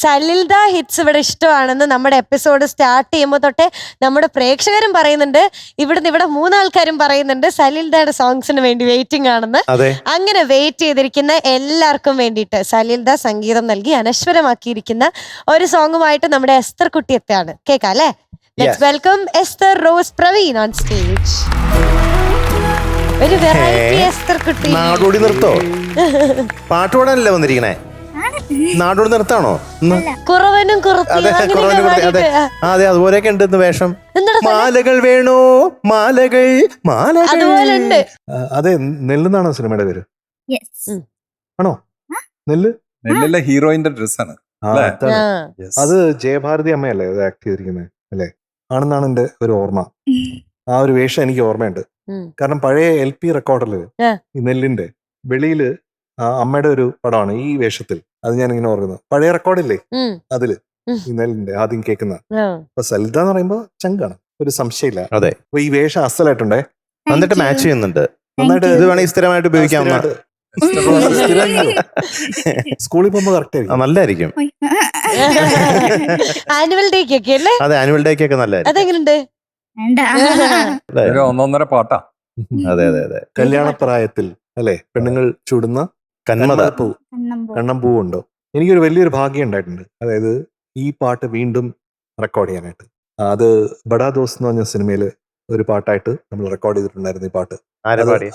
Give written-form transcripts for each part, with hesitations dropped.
സലിൽദ hits ഇവിടെ ഇഷ്ടമാണെന്ന് നമ്മുടെ എപ്പിസോഡ് സ്റ്റാർട്ട് ചെയ്യുമ്പോൾ തൊട്ടേ നമ്മുടെ പ്രേക്ഷകരും പറയുന്നുണ്ട്. ഇവിടെ 3 ആൾക്കാരും പറയുന്നുണ്ട് സലിൽദയുടെ സോങ്സിന് വേണ്ടി വെയിറ്റിംഗ് ആണെന്ന്. അങ്ങനെ വെയിറ്റ് ചെയ്തിരിക്കുന്ന എല്ലാവർക്കും വേണ്ടിയിട്ട് സലിൽദ സംഗീതം നൽകി അനശ്വരമാക്കിയിരിക്കുന്ന ഒരു സോങ്ങുമായിട്ട് നമ്മുടെ എസ്തർ കുട്ടി എത്താണ്. കേൾക്കാം അല്ലേ? Let's welcome Esther rose Praveen on stage. ഒരു വെറൈറ്റി എസ്തർ കുട്ടി. നാടോടി നിർത്തോ? പാട്ടോടല്ലേ വന്നിരിക്കണേ? നാടോടി നിർത്താണോ? കുറവനും അതെ, അതുപോലെയൊക്കെ ഉണ്ട് വേഷം. മാലകൾ വേണോ മാലകൾ അതുപോലെ ഉണ്ട്. അതെ, നെല്ലെന്നാണോ സിനിമയുടെ പേര്? ആണോ? നെല്ല് ഹീറോയിന്റെ ഡ്രസ്സാണ്. അത് ജയഭാരതി അമ്മയല്ലേ അത് ആക്ട് ചെയ്തിരിക്കുന്നത് അല്ലേ? ആണെന്നാണ് എന്റെ ഒരു ഓർമ്മ. ആ ഒരു വേഷം എനിക്ക് ഓർമ്മയുണ്ട്. കാരണം പഴയ LP റെക്കോർഡില് ഈ നെല്ലിന്റെ വെളിയില് അമ്മയുടെ ഒരു പടമാണ് ഈ വേഷത്തിൽ. അത് ഞാൻ ഇങ്ങനെ ഓർക്കുന്നത്. പഴയ റെക്കോർഡില്ലേ അതില് ഈ നെല്ലിന്റെ ആദ്യം കേൾക്കുന്ന. അപ്പൊ സലിൽദ എന്ന് പറയുമ്പോ ചങ്കാണ്, ഒരു സംശയമില്ല. അതെ, അപ്പൊ ഈ വേഷം അസലായിട്ടുണ്ടേ, നന്നായിട്ട് മാച്ച് ചെയ്യുന്നുണ്ട്. നന്നായിട്ട് ഇത് വേണമെങ്കിൽ സ്ഥിരമായിട്ട് ഉപയോഗിക്കാവുന്ന. സ്കൂളിൽ പോകുമ്പോ കറക്റ്റ് ആയിരിക്കും, നല്ലായിരിക്കും. ആനുവൽ ഡേക്കൊക്കെ അല്ലേ? അതെ, ആനുവൽ ഡേക്കൊക്കെ നല്ലതായിരിക്കും. അതെങ്ങനെയുണ്ട്? ഒന്നൊന്നര പാട്ടാ. അതെ അതെ അതെ. കല്യാണപ്രായത്തിൽ അല്ലെ പെണ്ണുങ്ങൾ ചൂടുന്ന കന്മദപ്പൂ, കണ്ണമ്പൂവുണ്ടോ? എനിക്കൊരു വലിയൊരു ഭാഗ്യം ഉണ്ടായിട്ടുണ്ട്. അതായത് ഈ പാട്ട് വീണ്ടും റെക്കോർഡ് ചെയ്യാനായിട്ട്. അത് ബഡാ ദോസ് എന്ന് പറഞ്ഞ സിനിമയില് ഒരു പാട്ടായിട്ട് നമ്മൾ റെക്കോർഡ് ചെയ്തിട്ടുണ്ടായിരുന്നു. ഈ പാട്ട്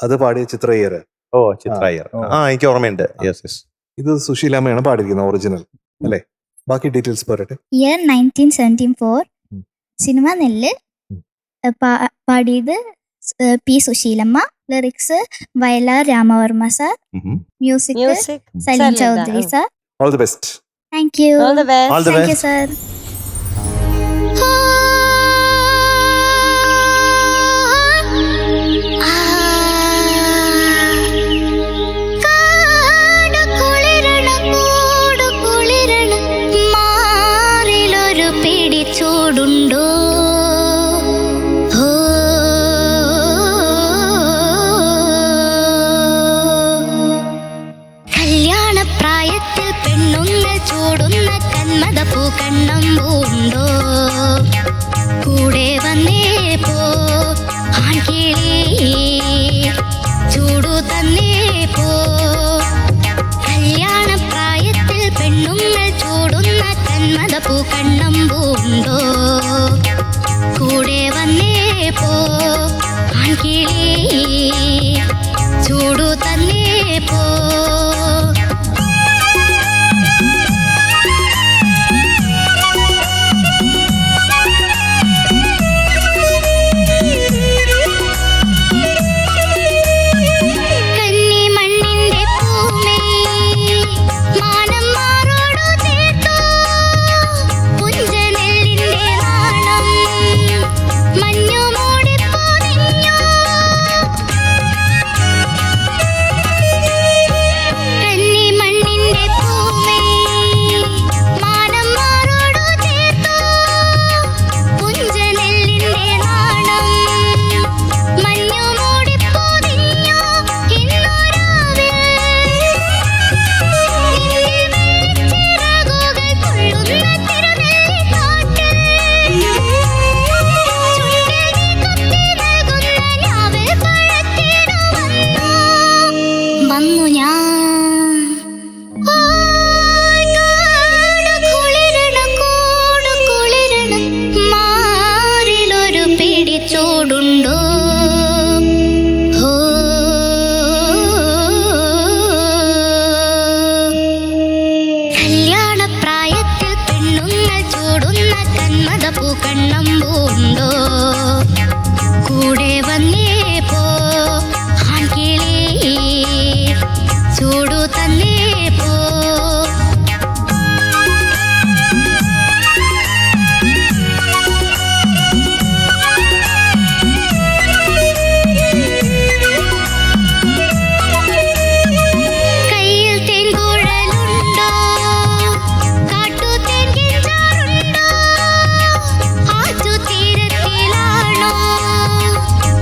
അത് പാടിയ ചിത്രയ്യർ. ഓ, ചിത്രയ്യർ. എനിക്ക് ഓർമ്മയുണ്ട്. ഇത് സുശീലാമ്മയാണ് പാടിയിരിക്കുന്നത്, ഒറിജിനൽ അല്ലെ? ബാക്കി ഡീറ്റെയിൽസ് പറയട്ടെ. ഇയർ 1974, സിനിമ നെല്ല്, പാടിയത് P. സുശീലമ്മ, lyrics Vayalar Ramavarma sir, music Salim Chowdhury sir. All the best. Thank you. Thank you sir. കണ്ണമ്പൂണ്ടോ കൂടെ വന്നേ പോ ആൺകിളി ചൂടു തന്നേ പോ. കല്യാണപ്രായത്തിൽ പെണ്ണുങ്ങൾ ചൂടുന്ന കന്മദപ്പൂ കണ്ണമ്പൂണ്ടോ കൂടെ വന്നേ പോ ആൺകിളി ചൂടു തന്നേ പോ.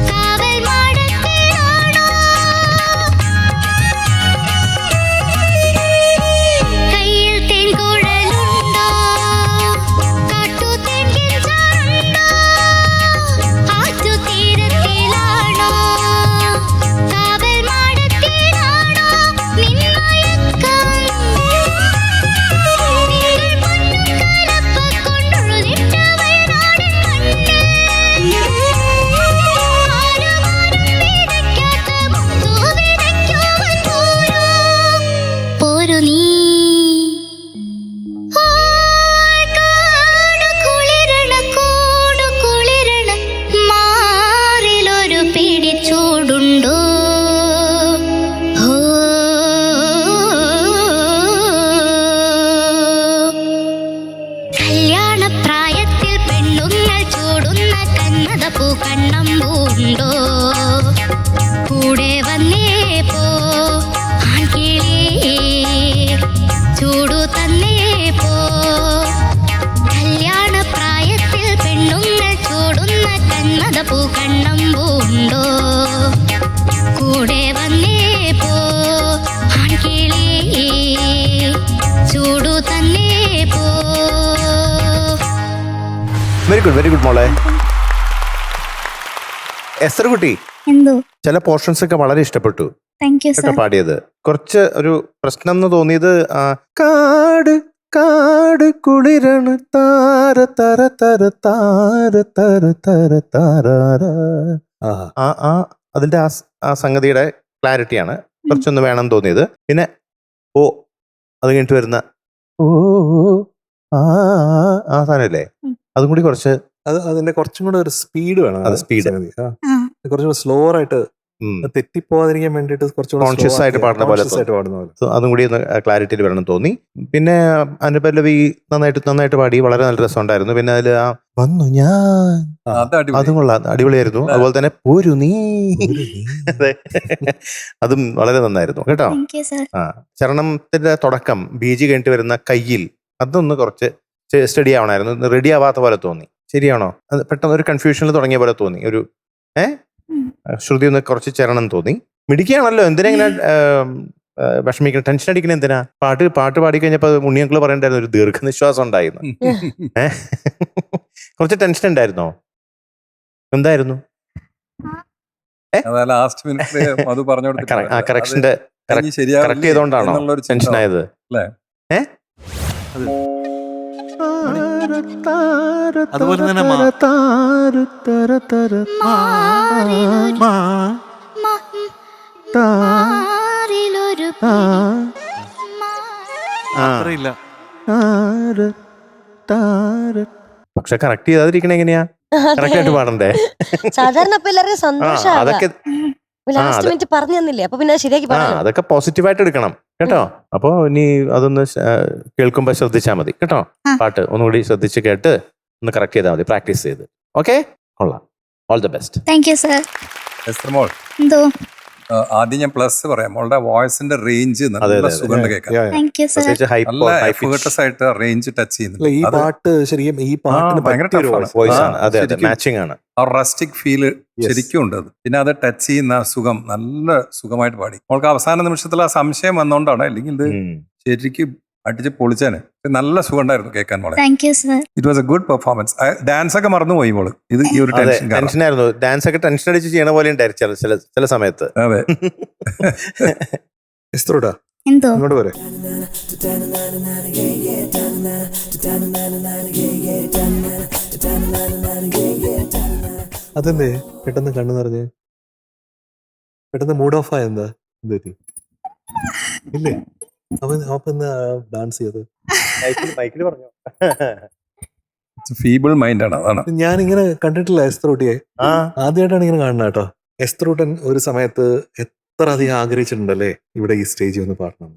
കാവൽ വെരി ഗുഡ് മോളെ. എസ്തർ കുട്ടി, എന്തോ ചില പോർഷൻസ് ഒക്കെ വളരെ ഇഷ്ടപ്പെട്ടു താങ്ക് യു കേട്ടോ സർ. പാടിയത്. കുറച്ച് ഒരു പ്രശ്നം എന്ന് തോന്നിയത് കാട് കാട് കുളിരണ താര തര തര താര തര തര താര. അതിന്റെ ആ സംഗതിയുടെ ക്ലാരിറ്റിയാണ് കുറച്ചൊന്ന് വേണം തോന്നിയത്. പിന്നെ ഓ അത് കഴിഞ്ഞിട്ട് വരുന്ന ഓ ആ സാധനല്ലേ, അതും കൂടി കുറച്ച് അതിന്റെ കുറച്ചും കൂടെ ഒരു സ്പീഡ് വേണം. അത് സ്പീഡ് കുറച്ചുകൂടെ സ്ലോവർ ആയിട്ട് തെറ്റിപ്പോവാതിരിക്കാൻ വേണ്ടിട്ട് കോൺഷ്യസ് ആയിട്ട് പാടുന്ന പോലെ അതും കൂടി ഒന്ന് ക്ലാരിറ്റിയിൽ വരണം തോന്നി. പിന്നെ അനുപല്ലവി നന്നായിട്ട് പാടി, വളരെ നല്ല രസമുണ്ടായിരുന്നു. പിന്നെ അതിൽ ആ വന്നു ഞാൻ അതും കൊള്ളാം, അടിപൊളിയായിരുന്നു. അതുപോലെ തന്നെ പോരു നീ അതെ അതും വളരെ നന്നായിരുന്നു കേട്ടോ. Thank you sir. ചരണത്തിന്റെ തുടക്കം ബീജി കഴിഞ്ഞിട്ട് വരുന്ന കയ്യിൽ അതൊന്ന് കുറച്ച് സ്റ്റഡി ആവണമായിരുന്നു, റെഡി ആവാത്ത പോലെ തോന്നി. ശരിയാണോ? അത് പെട്ടെന്ന് ഒരു കൺഫ്യൂഷനിൽ തുടങ്ങിയ പോലെ തോന്നി. ഒരു ശ്രുതി ഒന്ന് കുറച്ച് ചരണം തോന്നി. മിടിക്കുകയാണല്ലോ, എന്തിനാ ഇങ്ങനെ വിഷമിക്കണം, ടെൻഷൻ അടിക്കണം എന്തിനാ? പാട്ട് പാടിക്കഴിഞ്ഞപ്പോ ഉണ്ണിയങ്കിള് പറയണ്ടായിരുന്നു ഒരു ദീർഘനിശ്വാസം ഉണ്ടായിരുന്നു. കുറച്ച് ടെൻഷൻ ഉണ്ടായിരുന്നോ? എന്തായിരുന്നു? ലാസ്റ്റ് മിനിറ്റ് അത് പറഞ്ഞു കറക്ഷന്റെ കറക്റ്റ് ചെയ്തോണ്ടാണോ ടെൻഷൻ ആയത്? അതുപോലെ തന്നെ മാറിലൊരു അറിയില്ല. പക്ഷെ കറക്റ്റ് ചെയ്താതിരിക്കണ എങ്ങനെയാ? കറക്റ്റ് ആയിട്ട് പാടണ്ടേ? സാധാരണ പിള്ളേർക്ക് സന്തോഷം അതൊക്കെ ലാസ്റ്റ് മിനിറ്റ് പറഞ്ഞു തന്നില്ലേ, അപ്പൊ പിന്നെ ശരിയാക്കി പറഞ്ഞു. അതൊക്കെ പോസിറ്റീവായിട്ട് എടുക്കണം കേട്ടോ. അപ്പൊ ഇനി അതൊന്ന് കേൾക്കുമ്പോ ശ്രദ്ധിച്ചാൽ മതി കേട്ടോ. പാട്ട് ഒന്നുകൂടി ശ്രദ്ധിച്ച് കേട്ട് ഒന്ന് കറക്റ്റ് ചെയ്താൽ മതി, പ്രാക്ടീസ് ചെയ്ത്. ഓക്കെ, കൊള്ളാം. All the best. Thank you sir. മോൾ, എന്തോ ആദ്യം ഞാൻ പ്ലസ് പറയാം. മോളുടെ വോയിസിന്റെ റേഞ്ച് നല്ല സുഖം കേൾക്കാം. Thank you sir. നല്ല എഫേർട്ടസ് ആയിട്ട് റേഞ്ച് ടച്ച് ചെയ്യുന്നു. ഈ പാട്ട് ശരിക്കും ഈ പാട്ടിന് ഭയങ്കര വോയിസ് ആണ്. അതെ, മാച്ചിങ് ആണ്. ആ റസ്റ്റിക് ഫീല് ശരിക്കും ഉണ്ട് അത്. പിന്നെ അത് ടച്ച് ചെയ്യുന്ന സുഖം, നല്ല സുഖമായിട്ട് പാടി. മോൾക്ക് അവസാന നിമിഷത്തിൽ ആ സംശയം വന്നോണ്ടാണ്, അല്ലെങ്കിൽ ഇത് ശരിക്കും അടിച്ച് പൊളിച്ചാന്. നല്ല സുഖം ഉണ്ടായിരുന്നു കേൾക്കാൻ മോളെ. Thank you sir. It was A good performance. Dance ഒക്കെ മറന്നുപോയി മോള്. ഇത് ഈ ഒരു ടെൻഷനായിരുന്നു. ഡാൻസ് ഒക്കെ ടെൻഷൻ അടിച്ച് ചെയ്യണ പോലെ ഉണ്ടായിരുന്നു ചില സമയത്ത്. അതെ. എന്തോ ഇങ്ങോട്ട് പോരെ. അതെന്തേ പെട്ടെന്ന് കണ്ണു നിറഞ്ഞ് പെട്ടെന്ന് മൂഡ് ഓഫ് ആയ? എന്താ എന്ത് ഇല്ലേ? അപ്പൊ ഡാൻസ് ചെയ്ത് മൈക്കില് പറഞ്ഞു. ഫീബിൾ മൈൻഡ് ആണ്, അതാണ്. ഞാൻ ഇങ്ങനെ കണ്ടിട്ടില്ല എസ്തറൂട്ടിയെ, ആദ്യമായിട്ടാണ് ഇങ്ങനെ കാണുന്നത് കേട്ടോ. എസ്തറൂട്ടൻ ഒരു സമയത്ത് എത്ര അധികം ആഗ്രഹിച്ചിട്ടുണ്ടല്ലേ ഇവിടെ ഈ സ്റ്റേജിൽ ഒന്ന് പാടണം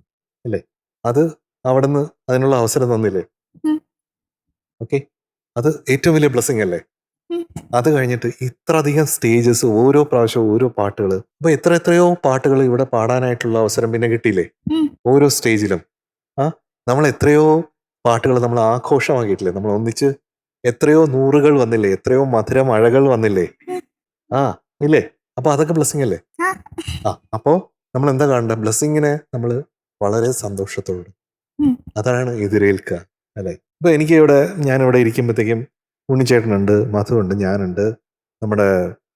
അല്ലേ? അത് അവിടുന്ന് അതിനുള്ള അവസരം തന്നില്ലേ? ഓക്കെ, അത് ഏറ്റവും വലിയ ബ്ലെസ്സിങ് അല്ലേ? അത് കഴിഞ്ഞിട്ട് ഇത്ര അധികം സ്റ്റേജസ്, ഓരോ പ്രാവശ്യവും ഓരോ പാട്ടുകൾ, അപ്പൊ എത്രയോ പാട്ടുകൾ ഇവിടെ പാടാനായിട്ടുള്ള അവസരം പിന്നെ കിട്ടിയില്ലേ ഓരോ സ്റ്റേജിലും? നമ്മൾ എത്രയോ പാട്ടുകൾ നമ്മൾ ആഘോഷമാക്കിയിട്ടില്ലേ? നമ്മൾ ഒന്നിച്ച് എത്രയോ നൂറുകൾ വന്നില്ലേ? എത്രയോ മധുര മഴകൾ വന്നില്ലേ? ഇല്ലേ? അപ്പൊ അതൊക്കെ ബ്ലെസ്സിങ് അല്ലേ? അപ്പോ നമ്മൾ എന്താ കാണേണ്ടത്? ബ്ലെസ്സിങ്ങിനെ നമ്മൾ വളരെ സന്തോഷത്തോടെ അതാണ് എതിരേൽക്കുക അല്ലേ? ഇപ്പൊ ഞാനിവിടെ ഇരിക്കുമ്പോഴത്തേക്കും ഉണ്ണിച്ചേട്ടനുണ്ട്, മധുണ്ട്, ഞാനുണ്ട്, നമ്മുടെ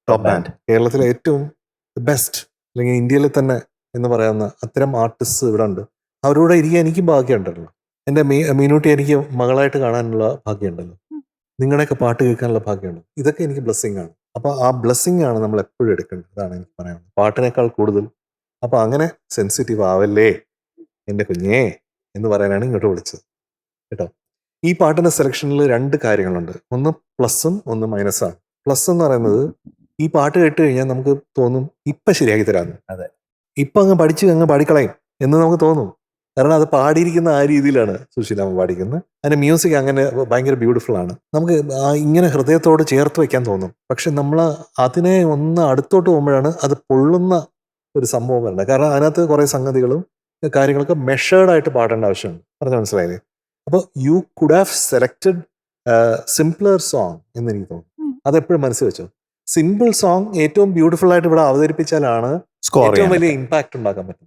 ടോപ്പ് ബാൻഡ്, കേരളത്തിലെ ഏറ്റവും ബെസ്റ്റ് അല്ലെങ്കിൽ ഇന്ത്യയിൽ തന്നെ എന്ന് പറയാവുന്ന അത്തരം ആർട്ടിസ്റ്റ് ഇവിടെ ഉണ്ട്. അവരോട് ഇരിക്കാൻ എനിക്ക് ഭാഗ്യമുണ്ടല്ലോ. എൻ്റെ മീനൂട്ടി എനിക്ക് മകളായിട്ട് കാണാനുള്ള ഭാഗ്യമുണ്ടല്ലോ. നിങ്ങളുടെയൊക്കെ പാട്ട് കേൾക്കാനുള്ള ഭാഗ്യമുണ്ട്. ഇതൊക്കെ എനിക്ക് ബ്ലെസ്സിങ് ആണ്. അപ്പൊ ആ ബ്ലെസ്സിങ് ആണ് നമ്മൾ എപ്പോഴും എടുക്കേണ്ടത്. അതാണ് എനിക്ക് പറയാനുള്ളത്, പാട്ടിനേക്കാൾ കൂടുതൽ. അപ്പൊ അങ്ങനെ സെൻസിറ്റീവ് ആവല്ലേ എൻ്റെ കുഞ്ഞേ എന്ന് പറയാനാണ് ഇങ്ങോട്ട് വിളിച്ചത് കേട്ടോ. ഈ പാട്ടിന്റെ സെലക്ഷനിൽ 2 കാര്യങ്ങളുണ്ട്. ഒന്ന് പ്ലസും ഒന്ന് മൈനസാണ്. പ്ലസ് എന്ന് പറയുന്നത് ഈ പാട്ട് കേട്ട് കഴിഞ്ഞാൽ നമുക്ക് തോന്നും ഇപ്പൊ ശരിയാക്കി തരാമെന്ന്. അതെ, ഇപ്പൊ അങ്ങ് പാടിക്കളയും എന്ന് നമുക്ക് തോന്നും. കാരണം അത് പാടിയിരിക്കുന്ന ആ രീതിയിലാണ് സുശീലാമ്മ പാടിക്കുന്നത്. അതിന്റെ മ്യൂസിക് അങ്ങനെ ഭയങ്കര ബ്യൂട്ടിഫുൾ ആണ്. നമുക്ക് ഇങ്ങനെ ഹൃദയത്തോട് ചേർത്ത് വെക്കാൻ തോന്നും. പക്ഷെ നമ്മൾ അതിനെ ഒന്ന് അടുത്തോട്ട് പോകുമ്പോഴാണ് അത് പൊള്ളുന്ന ഒരു സംഭവം വരുന്നത്. കാരണം അതിനകത്ത് കുറെ സംഗതികളും കാര്യങ്ങളൊക്കെ മെഷേർഡായിട്ട് പാടേണ്ട ആവശ്യമുണ്ട്. പറഞ്ഞ മനസ്സിലായില്ലേ? അപ്പോൾ you could have selected simpler song എന്ന് എനിക്ക് തോന്നുന്നു. അതെപ്പോഴും മനസ്സിൽ വെച്ചോ. സിമ്പിൾ സോങ് ഏറ്റവും ബ്യൂട്ടിഫുൾ ആയിട്ട് ഇവിടെ അവതരിപ്പിച്ചാലാണ് ഏറ്റവും വലിയ ഇമ്പാക്ട് ഉണ്ടാക്കാൻ പറ്റും.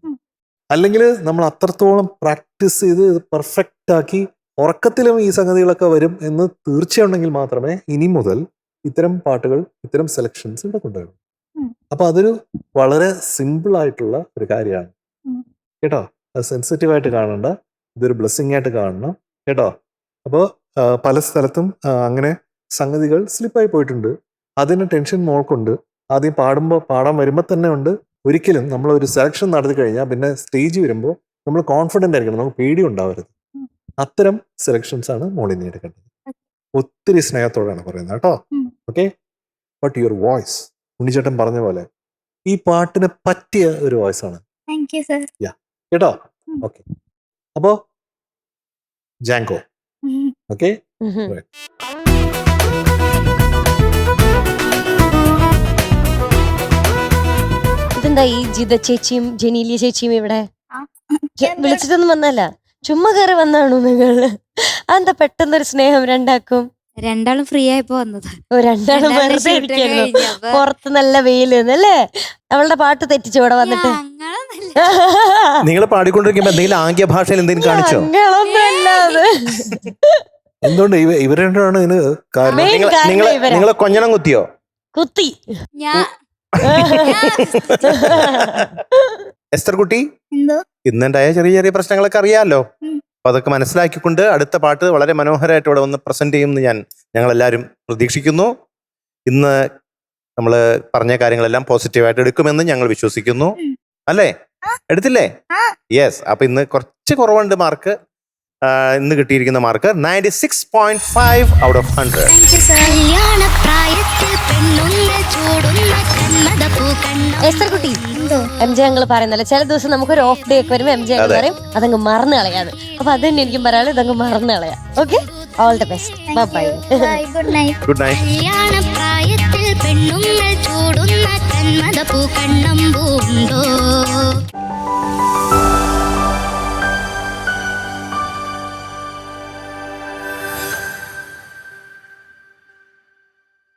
അല്ലെങ്കിൽ നമ്മൾ അത്രത്തോളം പ്രാക്ടീസ് ചെയ്ത് പെർഫെക്റ്റ് ആക്കി ഉറക്കത്തിലും ഈ സംഗതികളൊക്കെ വരും എന്ന് തീർച്ചയുണ്ടെങ്കിൽ മാത്രമേ ഇനി മുതൽ ഇത്തരം പാട്ടുകൾ, ഇത്തരം സെലക്ഷൻസ് ഇവിടെ കൊണ്ടുവരും. അപ്പൊ അതൊരു വളരെ സിമ്പിൾ ആയിട്ടുള്ള ഒരു കാര്യമാണ് കേട്ടോ. അത് സെൻസിറ്റീവായിട്ട് കാണണ്ട, ഇതൊരു ബ്ലെസ്സിങ് ആയിട്ട് കാണണം കേട്ടോ. അപ്പോൾ പല സ്ഥലത്തും അങ്ങനെ സംഗതികൾ സ്ലിപ്പായി പോയിട്ടുണ്ട്. അതിന് ടെൻഷൻ മോൾക്കുണ്ട്. ആദ്യം പാടാൻ വരുമ്പോൾ തന്നെ ഉണ്ട്. ഒരിക്കലും നമ്മൾ ഒരു സെലക്ഷൻ നടത്തി കഴിഞ്ഞാൽ പിന്നെ സ്റ്റേജ് വരുമ്പോൾ നമ്മൾ കോൺഫിഡൻ്റ് ആയിരിക്കണം, നമുക്ക് പേടി ഉണ്ടാവരുത്. അത്തരം സെലക്ഷൻസ് ആണ് മോളിനി എടുക്കേണ്ടത്. ഒത്തിരി സ്നേഹത്തോടെയാണ് പറയുന്നത് കേട്ടോ. ഓക്കെ, ബട്ട് യുവർ വോയിസ് ഉണ്ണിച്ചേട്ടൻ പറഞ്ഞ പോലെ ഈ പാട്ടിന് പറ്റിയ ഒരു വോയിസ് ആണ്. Thank you sir. കേട്ടോ. ഓക്കെ, അപ്പോ ജാങ്കോ. ഓക്കെ, ഇതെന്താ ഈ ജിത ചേച്ചിയും ജനീലിയ ചേച്ചിയും ഇവിടെ വിളിച്ചിട്ടൊന്നും വന്നല്ല, ചുമ്മാ കയറി വന്നാണോ നിങ്ങള്? അതെന്താ പെട്ടെന്നൊരു സ്നേഹം രണ്ടാക്കും? രണ്ടാളും ഫ്രീ ആയപ്പോ വന്നത്. രണ്ടാളും വെറുതെ ഇരിക്കുന്നു, പുറത്ത് നല്ല വെയിലല്ലേ? അവളുടെ പാട്ട് തെറ്റിച്ചു ഇവിടെ വന്നിട്ട്. നിങ്ങൾ പാടിക്കൊണ്ടിരിക്കുമ്പോ എന്തെങ്കിലും ആംഗ്യ ഭാഷയിൽ എന്തെങ്കിലും കാണിച്ചോ? എന്തുകൊണ്ട് ഇവർ രണ്ടാണ് ഇതിന് കാരണം? നിങ്ങളെ കൊഞ്ഞണം കുത്തിയോ? കുത്തി. എസ്തർ കുട്ടി, എന്തോ ഇന്നുണ്ടായ ചെറിയ ചെറിയ പ്രശ്നങ്ങളൊക്കെ അറിയാമല്ലോ. അപ്പൊ അതൊക്കെ മനസ്സിലാക്കിക്കൊണ്ട് അടുത്ത പാട്ട് വളരെ മനോഹരമായിട്ട് ഇവിടെ വന്ന് പ്രസന്റ് ചെയ്യുമെന്ന് ഞങ്ങളെല്ലാവരും പ്രതീക്ഷിക്കുന്നു. ഇന്ന് നമ്മൾ പറഞ്ഞ കാര്യങ്ങളെല്ലാം പോസിറ്റീവായിട്ട് എടുക്കുമെന്ന് ഞങ്ങൾ വിശ്വസിക്കുന്നു. അല്ലേ? എടുത്തില്ലേ? യെസ്. അപ്പൊ ഇന്ന് കുറച്ച് കുറവുണ്ട് മാർക്ക്. ഇന്ന് കിട്ടിയിരിക്കുന്ന മാർക്ക് 96.5 ഔട്ട് ഓഫ് 100. എസ്തർ കുട്ടി, എം ജെ ഞങ്ങൾ പറയുന്നല്ലോ, ചില ദിവസം നമുക്കൊരു ഓഫ് ഡേ ഒക്കെ വരുമ്പോൾ എം ജെ ഞങ്ങൾ പറയും അതങ്ങ് മറന്നു കളയാന്ന്. അപ്പൊ അത് തന്നെ എനിക്കും പറയാനുള്ളത്, ഇതങ്ങ് മറന്നു കളയാം. Okay, all the best, bye. Good night. Good night. പ്രായത്തിൽ പെണ്ണുങ്ങൾ ചൂടുന്ന കന്മദ പൂക്കണ്ണം പൂണ്ടോ.